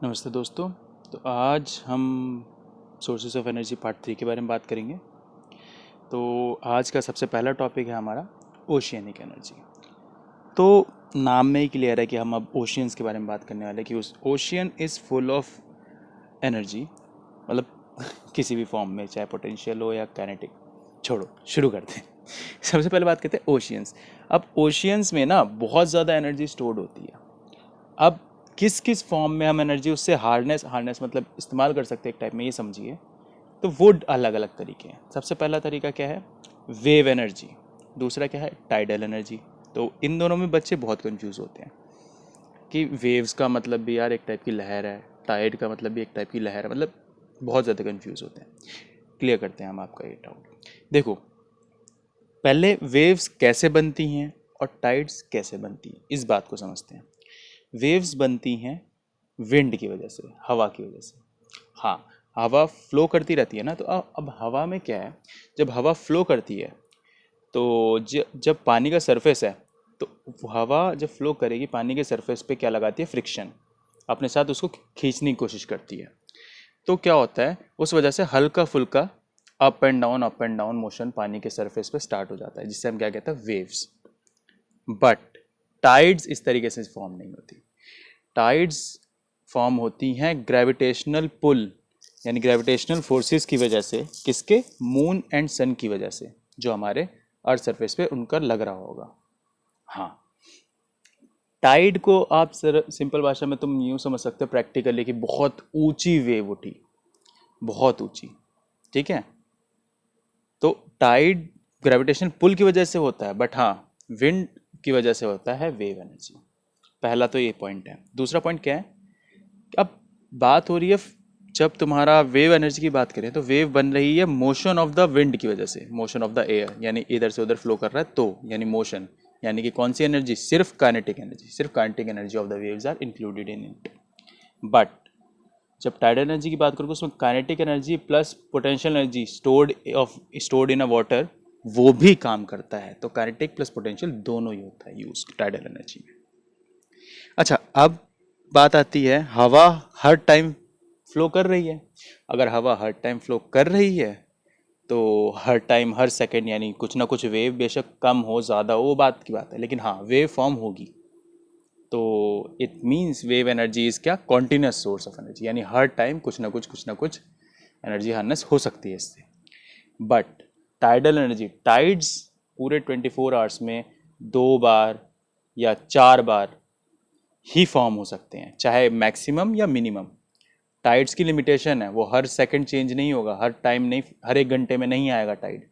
नमस्ते दोस्तों। तो आज हम सोर्सेस ऑफ एनर्जी पार्ट 3 के बारे में बात करेंगे। तो आज का सबसे पहला टॉपिक है हमारा ओशियनिक एनर्जी। तो नाम में ही क्लियर है कि हम अब ओशियंस के बारे में बात करने वाले हैं कि उस ocean is full of energy, मतलब किसी भी फॉर्म में, चाहे पोटेंशियल हो या काइनेटिक। छोड़ो, शुरू करते हैं। सबसे पहले बात करते हैं ओशियंस। अब ओशियंस में ना बहुत ज़्यादा एनर्जी स्टोर्ड होती है। अब किस किस फॉर्म में हम एनर्जी उससे हार्नेस मतलब इस्तेमाल कर सकते हैं एक टाइप में, ये समझिए। तो वो अलग अलग तरीके हैं। सबसे पहला तरीका क्या है? Wave energy. दूसरा क्या है? Tidal energy. तो इन दोनों में बच्चे बहुत कंफ्यूज होते हैं कि वेव्स का मतलब भी यार एक टाइप की लहर है, टाइड का मतलब भी एक टाइप की लहर है, मतलब बहुत ज़्यादा कंफ्यूज होते हैं। क्लियर करते हैं हम आपका ये डाउट। देखो, पहले वेव्स कैसे बनती हैं और टाइड्स कैसे बनती हैं, इस बात को समझते हैं। वेव्स बनती हैं विंड की वजह से, हवा की वजह से। हाँ, हवा फ्लो करती रहती है ना, तो अब हवा में क्या है, जब हवा फ्लो करती है तो जब पानी का सरफेस है, तो वो हवा जब फ्लो करेगी पानी के सरफेस पे क्या लगाती है? फ्रिक्शन। अपने साथ उसको खींचने की कोशिश करती है। तो क्या होता है, उस वजह से हल्का फुल्का अप एंड डाउन मोशन पानी के सरफेस पे स्टार्ट हो जाता है, जिससे हम क्या कहते हैं? वेव्स। बट टाइड्स इस तरीके से फॉर्म नहीं होती। टाइड्स फॉर्म होती हैं ग्रेविटेशनल पुल, यानी ग्रेविटेशनल फोर्सेस की वजह से। किसके? मून एंड सन की वजह से, जो हमारे अर्थ सरफेस पे उनका लग रहा होगा। हाँ, टाइड को आप सर सिंपल भाषा में तुम यूँ समझ सकते हो प्रैक्टिकली कि बहुत ऊंची वेव उठी, बहुत ऊंची। ठीक है। तो टाइड ग्रेविटेशन पुल की वजह से होता है, बट हाँ, विंड की वजह से होता है वेव एनर्जी। पहला तो ये पॉइंट है। दूसरा पॉइंट क्या है? अब बात हो रही है, जब तुम्हारा वेव एनर्जी की बात करें तो वेव बन रही है मोशन ऑफ द विंड की वजह से, मोशन ऑफ द एयर, यानी इधर से उधर फ्लो कर रहा है, तो यानी मोशन। यानी कि कौन सी एनर्जी? सिर्फ काइनेटिक एनर्जी, सिर्फ kinetic energy of the waves are included in it. But जब टाइडल एनर्जी की बात करूँ, उसमें kinetic energy plus potential energy stored in a water, वो भी काम करता है। तो काइनेटिक प्लस पोटेंशियल दोनों ही होता है यूज टाइडल एनर्जी में। अच्छा, अब बात आती है, हवा हर टाइम फ्लो कर रही है। अगर हवा हर टाइम फ्लो कर रही है तो हर टाइम हर सेकंड यानी कुछ ना कुछ वेव, बेशक कम हो ज़्यादा हो, वो बात की बात है, लेकिन हाँ, वेव फॉर्म होगी। तो it means wave energy is क्या? कॉन्टिन्यूस सोर्स ऑफ एनर्जी, यानी हर टाइम कुछ ना कुछ एनर्जी हार्नेस हो सकती है इससे। बट टाइडल एनर्जी, टाइड्स पूरे 24 आवर्स में 2 बार या 4 बार ही फॉर्म हो सकते हैं, चाहे मैक्सिमम या मिनिमम। टाइड्स की लिमिटेशन है, वो हर सेकंड चेंज नहीं होगा, हर टाइम नहीं, हर एक घंटे में नहीं आएगा टाइड।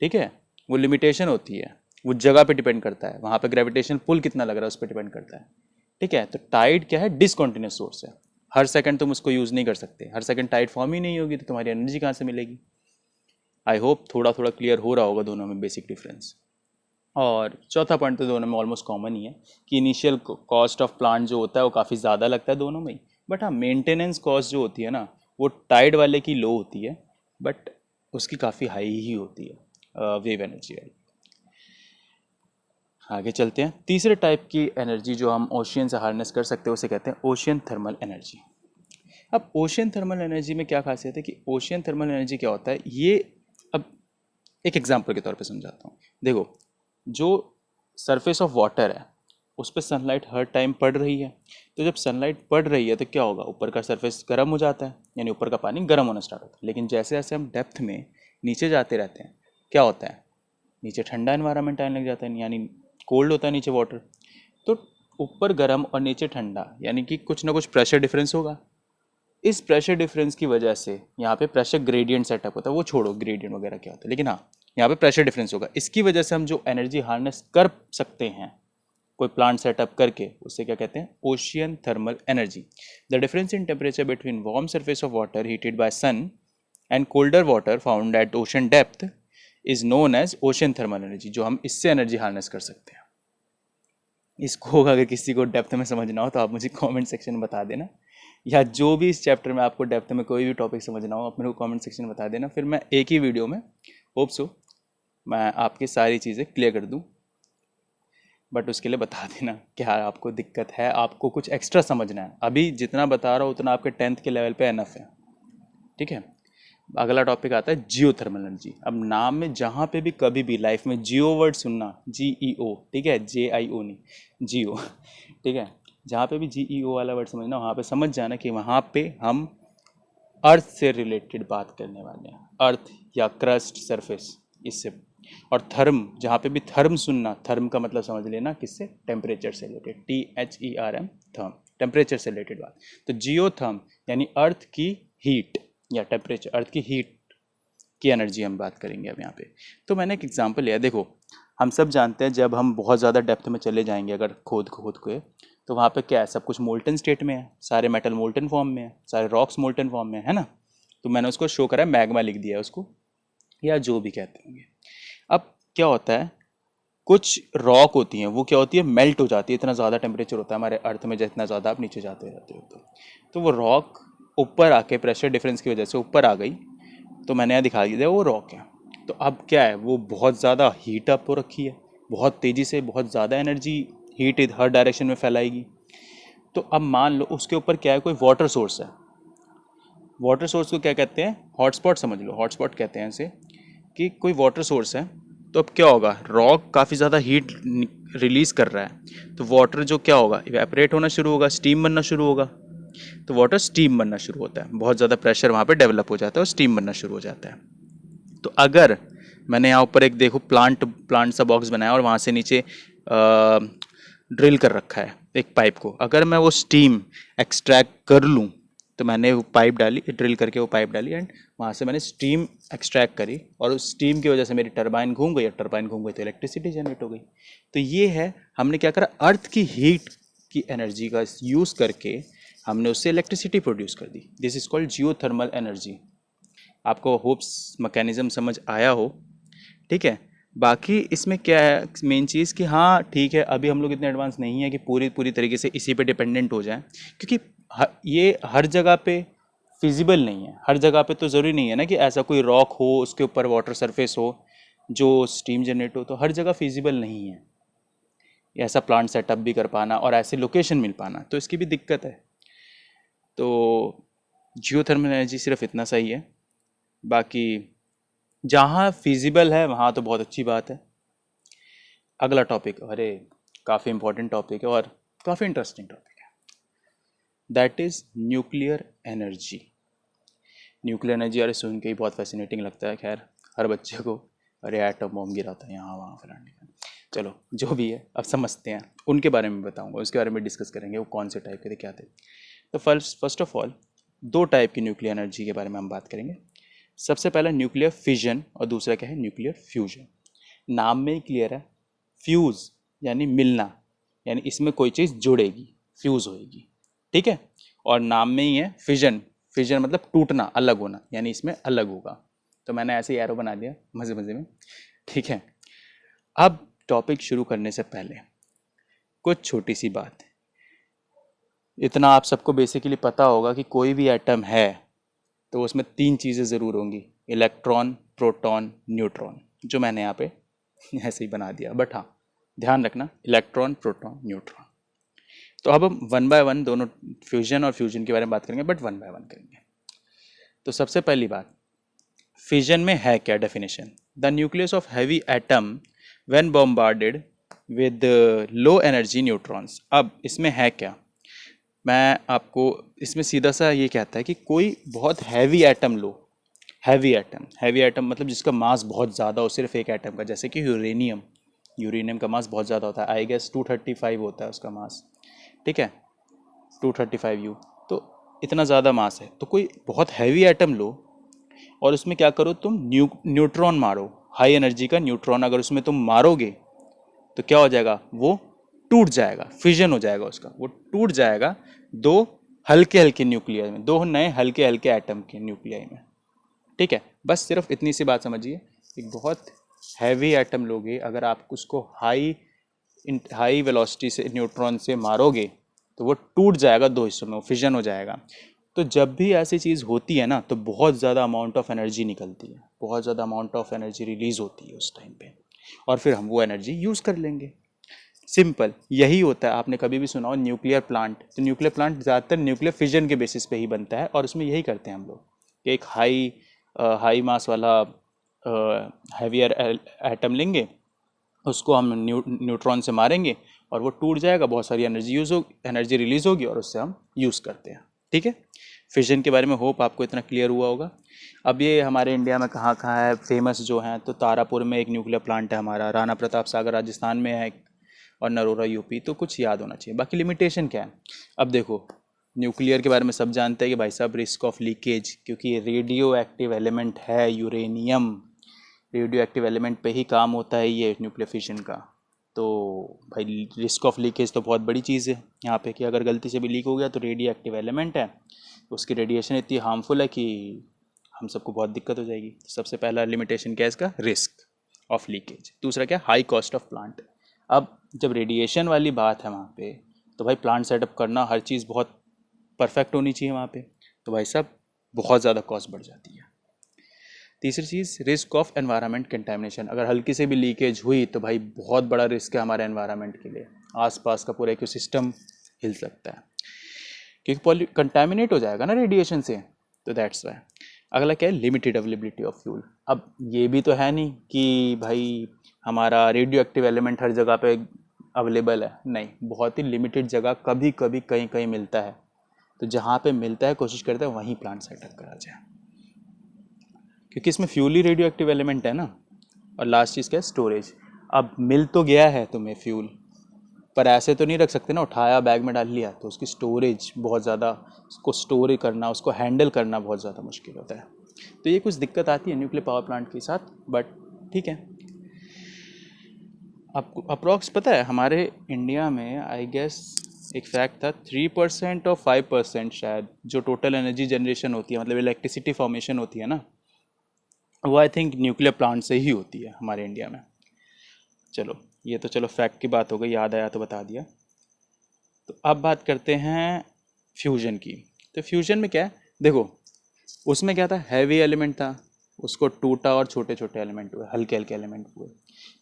ठीक है। वो लिमिटेशन होती है, वो जगह पे डिपेंड करता है, वहाँ पे ग्रेविटेशन पुल कितना लग रहा है उस पर डिपेंड करता है। ठीक है। तो टाइड क्या है? डिसकॉन्टिन्यूस सोर्स है। हर सेकंड तुम उसको यूज़ नहीं कर सकते, हर सेकंड टाइड फॉर्म ही नहीं होगी तो तुम्हारी एनर्जी कहाँ से मिलेगी? आई होप थोड़ा थोड़ा क्लियर हो रहा होगा दोनों में बेसिक डिफरेंस। और चौथा पॉइंट तो दोनों में ऑलमोस्ट कॉमन ही है कि इनिशियल कॉस्ट ऑफ प्लांट जो होता है वो काफ़ी ज़्यादा लगता है दोनों में ही। बट हाँ, मेंटेनेंस कॉस्ट जो होती है ना, वो टाइड वाले की लो होती है, बट उसकी काफ़ी हाई ही होती है वेव एनर्जी वाली। आगे चलते हैं। तीसरे टाइप की एनर्जी जो हम ओशियन से हार्नेस कर सकते हैं उसे कहते हैं ओशियन थर्मल एनर्जी। अब ओशियन थर्मल एनर्जी में क्या खासियत है कि ओशियन थर्मल एनर्जी क्या होता है ये, अब एक एग्जांपल के तौर पे समझाता हूँ। देखो, जो सरफेस ऑफ वाटर है उस पर सनलाइट हर टाइम पड़ रही है। तो जब सनलाइट पड़ रही है तो क्या होगा? ऊपर का सरफेस गर्म हो जाता है, यानी ऊपर का पानी गर्म होना स्टार्ट होता है। लेकिन जैसे जैसे हम डेप्थ में नीचे जाते रहते हैं, क्या होता है? नीचे ठंडा एनवायरनमेंट आने लग जाता है, यानी कोल्ड होता है नीचे वाटर। तो ऊपर गर्म और नीचे ठंडा, यानी कि कुछ ना कुछ प्रेशर डिफरेंस होगा। इस प्रेशर डिफरेंस की वजह से यहाँ पे प्रेशर ग्रेडियंट सेटअप होता है, वो छोड़ो ग्रेडियंट वगैरह क्या होता है, लेकिन हाँ, यहाँ पे प्रेशर डिफरेंस होगा। इसकी वजह से हम जो एनर्जी हार्नेस कर सकते हैं कोई प्लांट सेटअप करके, उससे क्या कहते हैं? Ocean thermal energy. The difference in temperature between warm surface of water heated by sun and colder water found at ocean depth is known as ocean thermal energy, जो हम इससे एनर्जी हार्नेस कर सकते हैं। इसको अगर किसी को डेप्थ में समझना हो तो आप मुझे कमेंट सेक्शन में बता देना, या जो भी इस चैप्टर में आपको डेप्थ में कोई भी टॉपिक समझना हो आप मेरे को कमेंट सेक्शन में बता देना, फिर मैं एक ही वीडियो में होप सो मैं आपकी सारी चीज़ें क्लियर कर दूँ। बट उसके लिए बता देना क्या आपको दिक्कत है, आपको कुछ एक्स्ट्रा समझना है। अभी जितना बता रहा हूँ उतना आपके 10th के लेवल पे एनफ है, ठीक है। अगला टॉपिक आता है जियो थर्मल एनर्जी। अब नाम में जहाँ पे भी कभी भी लाइफ में जियो वर्ड सुनना, GEO, ठीक है, JIO नहीं, जियो, ठीक है। जहाँ पे भी GEO वाला वर्ड समझना, वहाँ पे समझ जाना कि वहाँ पे हम अर्थ से रिलेटेड बात करने वाले हैं, अर्थ या क्रस्ट सरफेस इससे। और थर्म, जहाँ पे भी थर्म सुनना, थर्म का मतलब समझ लेना किससे, टेम्परेचर से रिलेटेड, THERM, थर्म, टेम्परेचर से रिलेटेड बात। तो जियो थर्म यानी अर्थ की हीट या टेम्परेचर, अर्थ की हीट की एनर्जी हम बात करेंगे अब यहाँ पे। तो मैंने एक एग्जांपल लिया, देखो हम सब जानते हैं जब हम बहुत ज़्यादा डेप्थ में चले जाएंगे अगर खोद के, तो वहाँ पे क्या है, सब कुछ मोल्टन स्टेट में है, सारे मेटल मोल्टन फॉर्म में है, सारे रॉक्स मोल्टन फॉर्म में है ना। तो मैंने उसको शो करा है, मैग्मा लिख दिया है उसको, या जो भी कहते होंगे। अब क्या होता है, कुछ रॉक होती हैं, वो क्या होती है, मेल्ट हो जाती है, इतना ज़्यादा टेम्परेचर होता है हमारे अर्थ में, जितना ज़्यादा आप नीचे जाते रहते हो तो वो रॉक ऊपर आके प्रेशर डिफरेंस की वजह से ऊपर आ गई, तो मैंने यहाँ दिखा दिया वो रॉक है। तो अब क्या है, वो बहुत ज़्यादा हीट अप हो रखी है, बहुत तेज़ी से, बहुत ज़्यादा एनर्जी, हीट हर डायरेक्शन में फैलाएगी। तो अब मान लो उसके ऊपर क्या है, कोई वाटर सोर्स है। वाटर सोर्स को क्या कहते हैं, हॉटस्पॉट समझ लो, हॉटस्पॉट कहते हैं इसे, कि कोई वाटर सोर्स है। तो अब क्या होगा, रॉक काफ़ी ज़्यादा हीट रिलीज़ कर रहा है, तो वाटर जो क्या होगा, इवेपोरेट होना शुरू होगा, स्टीम बनना शुरू होगा। तो वाटर स्टीम बनना शुरू होता है, बहुत ज़्यादा प्रेशर वहाँ पे डेवलप हो जाता है और स्टीम बनना शुरू हो जाता है। तो अगर मैंने यहाँ ऊपर एक देखो प्लांट प्लांट सा बॉक्स बनाया और वहाँ से नीचे ड्रिल कर रखा है एक पाइप को, अगर मैं वो स्टीम एक्सट्रैक्ट कर लूँ, तो मैंने वो पाइप डाली, ड्रिल करके वो पाइप डाली, एंड वहाँ से मैंने स्टीम एक्सट्रैक्ट करी, और उस स्टीम की वजह से मेरी टरबाइन घूम गई, और टरबाइन घूम गई तो इलेक्ट्रिसिटी जनरेट हो गई। तो ये है, हमने क्या करा, अर्थ की हीट की एनर्जी का यूज़ करके हमने उससे इलेक्ट्रिसिटी प्रोड्यूस कर दी। This is called geothermal energy. आपको होप्स मैकेनिज्म समझ आया हो, ठीक है। बाकी इसमें क्या है मेन चीज़, कि हाँ ठीक है, अभी हम लोग इतने एडवांस नहीं है कि पूरी पूरी तरीके से इसी पे डिपेंडेंट हो जाएं, क्योंकि ये हर जगह पे फिजिबल नहीं है। हर जगह पे तो ज़रूरी नहीं है ना कि ऐसा कोई रॉक हो, उसके ऊपर वाटर सरफेस हो जो स्टीम जनरेट हो, तो हर जगह फिजिबल नहीं है ऐसा प्लांट सेटअप भी कर पाना और ऐसी लोकेशन मिल पाना, तो इसकी भी दिक्कत है। तो जियोथर्मल एनर्जी सिर्फ इतना सही है, बाकी जहाँ फिजिबल है वहाँ तो बहुत अच्छी बात है। अगला टॉपिक, अरे काफ़ी इंपॉर्टेंट टॉपिक है और काफ़ी इंटरेस्टिंग टॉपिक है, that is nuclear energy. Nuclear energy, अरे सुन के ही बहुत फैसिनेटिंग लगता है, खैर हर बच्चे को, अरे एटम बॉम्ब गिरा था यहाँ वहाँ फलाने का, चलो जो भी है अब समझते हैं, उनके बारे में बताऊँगा, उसके बारे में डिस्कस करेंगे वो कौन से टाइप के थे क्या थे। तो फर्स्ट ऑफ ऑल दो टाइप की न्यूक्लियर एनर्जी के बारे में हम बात करेंगे। सबसे पहला न्यूक्लियर फिजन और दूसरा क्या है, न्यूक्लियर फ्यूजन। नाम में ही क्लियर है, फ्यूज़ यानी मिलना, यानी इसमें कोई चीज़ जुड़ेगी, फ्यूज़ होएगी, ठीक है। और नाम में ही है फिजन, फिजन मतलब टूटना, अलग होना, यानी इसमें अलग होगा। तो मैंने ऐसे ही एरो बना दिया मज़े मज़े में, ठीक है। अब टॉपिक शुरू करने से पहले कुछ छोटी सी बात, इतना आप सबको बेसिकली पता होगा कि कोई भी एटम है तो उसमें तीन चीज़ें ज़रूर होंगी, इलेक्ट्रॉन, प्रोटॉन, न्यूट्रॉन, जो मैंने यहाँ पे ऐसे ही बना दिया, बट हाँ ध्यान रखना, इलेक्ट्रॉन, प्रोटॉन, न्यूट्रॉन। तो अब हम वन बाय वन दोनों फ्यूजन और फ्यूजन के बारे में बात करेंगे, बट वन बाय वन करेंगे। तो सबसे पहली बात, फिजन में है क्या definition, the nucleus of heavy atom when bombarded with low energy neutrons. अब इसमें है क्या, मैं आपको इसमें सीधा सा ये कहता है कि कोई बहुत हैवी एटम लो, हैवी एटम मतलब जिसका मास बहुत ज़्यादा हो, सिर्फ एक एटम का, जैसे कि यूरेनियम, यूरेनियम का मास बहुत ज़्यादा होता है, आई गेस 235 होता है उसका मास, ठीक है, 235 U। तो इतना ज़्यादा मास है, तो कोई बहुत हैवी एटम लो और उसमें क्या करो तुम, न्यूट्रॉन मारो, हाई एनर्जी का न्यूट्रॉन अगर उसमें तुम मारोगे तो क्या हो जाएगा, वो टूट जाएगा, फिजन हो जाएगा उसका, वो टूट जाएगा दो हल्के हल्के न्यूक्लियर में, दो नए हल्के हल्के एटम के न्यूक्लियर में, ठीक है। बस सिर्फ इतनी सी बात समझिए, एक बहुत हैवी एटम लोगे, अगर आप उसको हाई वेलोसिटी से न्यूट्रॉन से मारोगे तो वो टूट जाएगा दो हिस्सों में, वो फिजन हो जाएगा। तो जब भी ऐसी चीज़ होती है ना, तो बहुत ज़्यादा अमाउंट ऑफ एनर्जी निकलती है, बहुत ज़्यादा अमाउंट ऑफ एनर्जी रिलीज़ होती है उस टाइम पे, और फिर हम वो एनर्जी यूज़ कर लेंगे। सिंपल यही होता है। आपने कभी भी सुना हो न्यूक्लियर प्लांट, तो न्यूक्लियर प्लांट ज़्यादातर न्यूक्लियर फिजन के बेसिस पे ही बनता है, और उसमें यही करते हैं हम लोग कि एक हाई मास वाला हैवियर एटम लेंगे, उसको हम न्यूट्रॉन से मारेंगे और वो टूट जाएगा, बहुत सारी एनर्जी रिलीज होगी और उससे हम यूज़ करते हैं। ठीक है, फिजन के बारे में होप आपको इतना क्लियर हुआ होगा। अब ये हमारे इंडिया में कहाँ कहाँ है फेमस जो हैं, तो तारापुर में एक न्यूक्लियर प्लांट है हमारा, राणा प्रताप सागर राजस्थान में है एक, और नरोरा यूपी। तो कुछ याद होना चाहिए। बाकी लिमिटेशन क्या है, अब देखो न्यूक्लियर के बारे में सब जानते हैं कि भाई साहब रिस्क ऑफ लीकेज, क्योंकि ये रेडियो एक्टिव एलिमेंट है, यूरेनियम रेडियो एक्टिव एलिमेंट पे ही काम होता है ये न्यूक्लियर फिशन का। तो भाई रिस्क ऑफ लीकेज तो बहुत बड़ी चीज़ है यहाँ पे, कि अगर गलती से भी लीक हो गया तो रेडियो एक्टिव एलिमेंट है, उसकी रेडिएशन इतनी हार्मफुल है कि हम सबको बहुत दिक्कत हो जाएगी। तो सबसे पहला लिमिटेशन क्या है इसका, रिस्क ऑफ लीकेज। दूसरा क्या, हाई कॉस्ट ऑफ प्लांट। अब जब रेडिएशन वाली बात है वहाँ पे, तो भाई प्लांट सेटअप करना हर चीज़ बहुत परफेक्ट होनी चाहिए वहाँ पे, तो भाई साहब बहुत ज़्यादा कॉस्ट बढ़ जाती है। तीसरी चीज़, रिस्क ऑफ एनवायरनमेंट कंटेमिनेशन। अगर हल्की से भी लीकेज हुई तो भाई बहुत बड़ा रिस्क है हमारे एनवायरनमेंट के लिए, आसपास का पूरा इकोसिस्टम हिल सकता है, क्योंकि कंटेमिनेट हो जाएगा ना रेडिएशन से। तो दैट्स वाई। अगला क्या है, लिमिटेड अवेलेबिलिटी ऑफ फ्यूल। अब ये भी तो है नहीं कि भाई हमारा रेडियो एक्टिव एलिमेंट हर जगह पे अवेलेबल है, नहीं, बहुत ही लिमिटेड जगह, कभी कभी कहीं कहीं मिलता है। तो जहाँ पे मिलता है कोशिश करते हैं वहीं प्लांट सेटअप करा जाए, क्योंकि इसमें फ्यूल ही रेडियो एक्टिव एलिमेंट है ना। और लास्ट चीज़ क्या है, स्टोरेज। अब मिल तो गया है तुम्हें फ्यूल, पर ऐसे तो नहीं रख सकते ना, उठाया बैग में डाल लिया, तो उसकी स्टोरेज बहुत ज़्यादा, उसको स्टोर करना, उसको हैंडल करना बहुत ज़्यादा मुश्किल होता है। तो ये कुछ दिक्कत आती है न्यूक्लियर पावर प्लांट के साथ, बट ठीक है। आपको अप्रॉक्स पता है हमारे इंडिया में आई गेस एक फैक्ट था, 3% और 5% शायद जो टोटल एनर्जी जनरेशन होती है, मतलब इलेक्ट्रिसिटी फॉर्मेशन होती है ना, वो आई थिंक न्यूक्लियर प्लांट से ही होती है हमारे इंडिया में। चलो ये तो चलो फैक्ट की बात हो गई, याद आया तो बता दिया। तो अब बात करते हैं फ्यूजन की। तो फ्यूजन में क्या है, देखो उसमें क्या था, हैवी एलिमेंट था, उसको टूटा और छोटे छोटे एलिमेंट हुए, हल्के हल्के एलिमेंट हुए।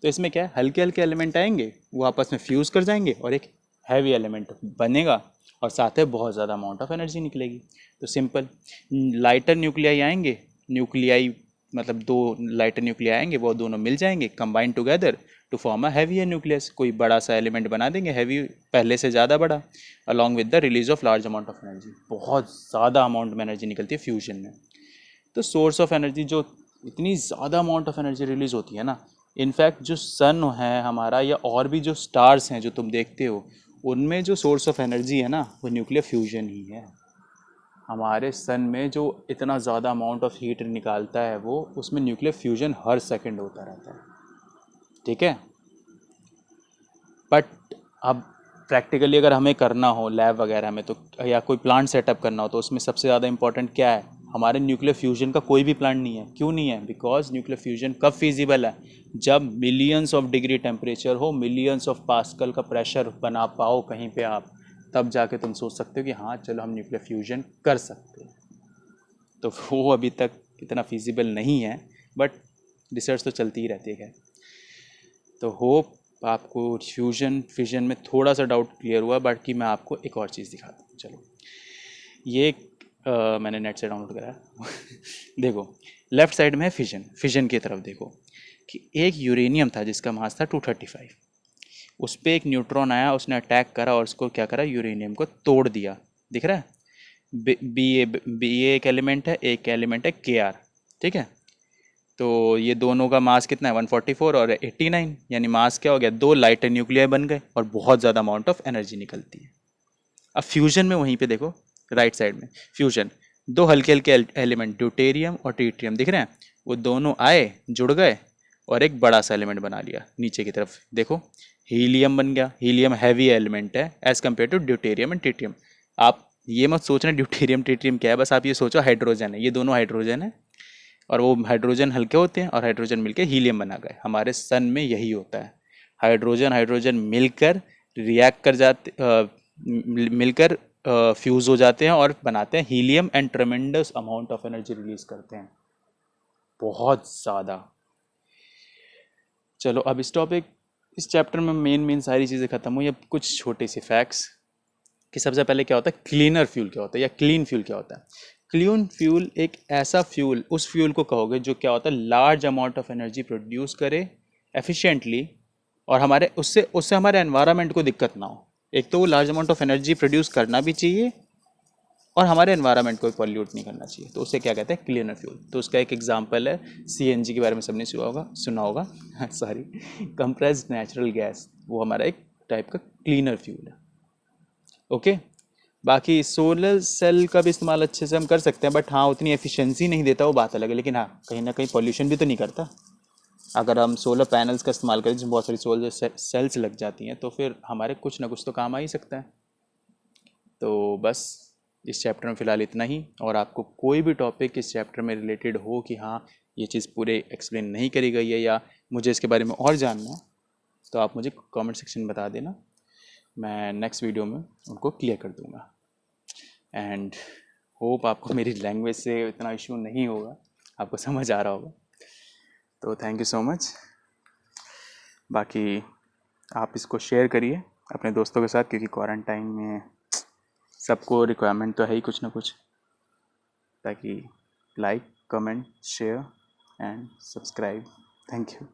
तो इसमें क्या है, हल्के हल्के एलिमेंट आएंगे, वो आपस में फ्यूज़ कर जाएंगे और एक हैवी एलिमेंट बनेगा, और साथ में बहुत ज़्यादा अमाउंट ऑफ एनर्जी निकलेगी। तो सिंपल, लाइटर न्यूक्लियाई आएंगे, न्यूक्लियाई मतलब दो लाइटर न्यूक्लियाई आएंगे, वो दोनों मिल जाएंगे, combine together to form a heavy nucleus. कोई बड़ा सा एलिमेंट बना देंगे हैवी, पहले से ज़्यादा बड़ा, along with the release of large amount of energy. बहुत ज़्यादा अमाउंट में एनर्जी निकलती है फ्यूजन में। तो सोर्स ऑफ एनर्जी जो इतनी ज़्यादा अमाउंट ऑफ एनर्जी रिलीज होती है ना, इनफैक्ट जो सन है हमारा, या और भी जो स्टार्स हैं जो तुम देखते हो, उनमें जो सोर्स ऑफ एनर्जी है ना, वो न्यूक्लियर फ्यूजन ही है। हमारे सन में जो इतना ज़्यादा अमाउंट ऑफ हीट निकालता है वो, उसमें न्यूक्लियर फ्यूजन हर सेकंड होता रहता है। ठीक है, बट अब प्रैक्टिकली अगर हमें करना हो लैब वगैरह में, तो या कोई प्लांट सेटअप करना हो, तो उसमें सबसे ज़्यादा इंपॉर्टेंट क्या है, हमारे न्यूक्लियर फ्यूजन का कोई भी प्लांट नहीं है। क्यों नहीं है, बिकॉज न्यूक्लियर फ्यूजन कब फिजिबल है, जब मिलियंस ऑफ डिग्री टेम्परेचर हो, मिलियंस ऑफ पास्कल का प्रेशर बना पाओ कहीं पे आप, तब जाके तुम सोच सकते हो कि हाँ चलो हम न्यूक्लियर फ्यूजन कर सकते हैं। तो वो अभी तक इतना फिजिबल नहीं है, बट रिसर्च तो चलती ही रहती है। तो होप आपको फ्यूजन फिजन में थोड़ा सा डाउट क्लियर हुआ। बाकी मैं आपको एक और चीज़ दिखाता हूँ, चलो ये मैंने नेट से डाउनलोड करा है। देखो लेफ्ट साइड में है फिजन, फिजन की तरफ देखो कि एक यूरेनियम था जिसका मास था 235, उस पर एक न्यूट्रॉन आया, उसने अटैक करा और उसको क्या करा, यूरेनियम को तोड़ दिया। दिख रहा है, बी ए एक एलिमेंट है, एक एलिमेंट है के आर। ठीक है, तो ये दोनों का मास कितना है, 144 और 89, यानी मास क्या हो गया, दो लाइटर न्यूक्लियाई बन गए और बहुत ज़्यादा अमाउंट ऑफ एनर्जी निकलती है। अब फ्यूजन में वहीं पे देखो राइट साइड में, फ्यूजन दो हल्के हल्के एलिमेंट ड्यूटेरियम और ट्रिटियम दिख रहे हैं, वो दोनों आए जुड़ गए और एक बड़ा सा एलिमेंट बना लिया। नीचे की तरफ देखो हीलियम बन गया, हीलियम हैवी एलिमेंट है as compare to deuterium and tritium. आप ये मत सोचना ड्यूटेरियम ट्रिटियम क्या है, बस आप ये सोचो हाइड्रोजन है, ये दोनों हाइड्रोजन है, और वो हाइड्रोजन हल्के होते हैं और हाइड्रोजन मिलकर हीलियम बना गए। हमारे सन में यही होता है, हाइड्रोजन हाइड्रोजन मिलकर रिएक्ट कर जाते, मिलकर फ्यूज़ हो जाते हैं और बनाते हैं helium, and ट्रेमेंडस amount of energy release करते हैं, बहुत ज़्यादा। चलो अब इस टॉपिक इस चैप्टर में मेन सारी चीज़ें ख़त्म हुई। अब कुछ छोटे से फैक्ट्स कि सबसे पहले क्या होता है क्लीनर फ्यूल क्या होता है या क्लीन फ्यूल क्या होता है। क्लीन फ्यूल एक ऐसा फ्यूल, उस फ्यूल को कहोगे जो क्या होता है large amount of energy produce करे एफिशिएंटली और हमारे उससे उससे हमारे एनवायरनमेंट को दिक्कत ना हो। एक तो वो large amount of energy produce करना भी चाहिए और हमारे एनवायरनमेंट को पॉल्यूट नहीं करना चाहिए, तो उसे क्या कहते हैं क्लीनर फ्यूल। तो उसका एक एग्जांपल है सीएनजी के बारे में सबने सुना होगा सॉरी, कंप्रेस्ड नेचुरल गैस, वो हमारा एक टाइप का क्लीनर फ्यूल है। ओके, बाकी सोलर सेल का भी इस्तेमाल अच्छे से हम कर सकते हैं, बट हाँ उतनी एफिशिएंसी नहीं देता, वो बात अलग है। लेकिन हाँ कहीं ना कहीं पॉल्यूशन भी तो नहीं करता। अगर हम सोलर पैनल्स का इस्तेमाल करें जिसमें बहुत सारी सोलर सेल्स लग जाती हैं तो फिर हमारे कुछ ना कुछ तो काम आ ही सकता है। तो बस इस चैप्टर में फ़िलहाल इतना ही। और आपको कोई भी टॉपिक इस चैप्टर में रिलेटेड हो कि हाँ ये चीज़ पूरे एक्सप्लेन नहीं करी गई है या मुझे इसके बारे में और जानना है, तो आप मुझे कमेंट सेक्शन में बता देना, मैं नेक्स्ट वीडियो में उनको क्लियर कर दूँगा। एंड होप आपको मेरी लैंग्वेज से इतना इशू नहीं होगा, आपको समझ आ रहा होगा। तो थैंक यू सो मच। बाकी आप इसको शेयर करिए अपने दोस्तों के साथ, क्योंकि क्वारंटाइन में सबको रिक्वायरमेंट तो है ही कुछ ना कुछ। ताकि like, comment, share and subscribe. Thank you.